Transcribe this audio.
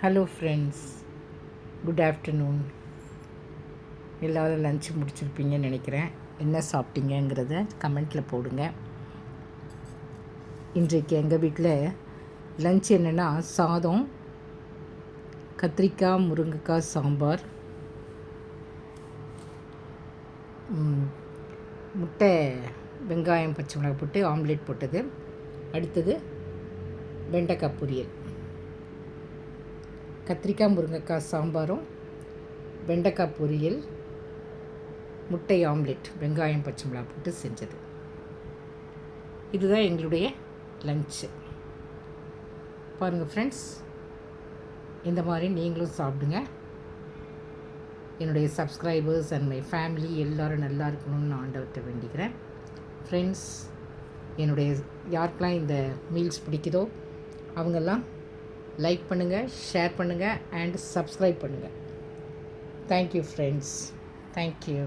Hello friends, good afternoon. எல்லோரும் lunch முடிச்சிருப்பீங்கன்னு நினைக்கிறேன். என்ன சாப்பிட்டீங்கிறத கமெண்ட்டில் போடுங்க. இன்றைக்கு எங்கள் வீட்டில் லஞ்ச் என்னென்னா சாதம், கத்திரிக்காய் முருங்கைக்காய் சாம்பார், முட்டை வெங்காயம் பச்சை மிளகாய் போட்டு ஆம்லேட் போட்டது, அடுத்தது வெண்டைக்காய் பொரியல். கத்திரிக்காய் முருங்கைக்காய் சாம்பாரும் வெண்டைக்காய் பொரியல், முட்டை ஆம்லெட் வெங்காயம் பச்சை மிளகாய் போட்டு செஞ்சது. இதுதான் எங்களுடைய லஞ்சு. பாருங்கள் ஃப்ரெண்ட்ஸ், இந்த மாதிரி நீங்களும் சாப்பிடுங்க. என்னுடைய சப்ஸ்கிரைபர்ஸ் அண்ட் மை ஃபேமிலி எல்லோரும் நல்லா இருக்கணும்னு நான் ஆண்டவர்கிட்ட வேண்டிக்கிறேன். ஃப்ரெண்ட்ஸ், என்னுடைய யாருக்கெல்லாம் இந்த மீல்ஸ் பிடிக்குதோ அவங்கெல்லாம் லைக் பண்ணுங்கள், ஷேர் பண்ணுங்கள் அண்ட் சப்ஸ்கிரைப் பண்ணுங்கள். Thank you friends, thank you.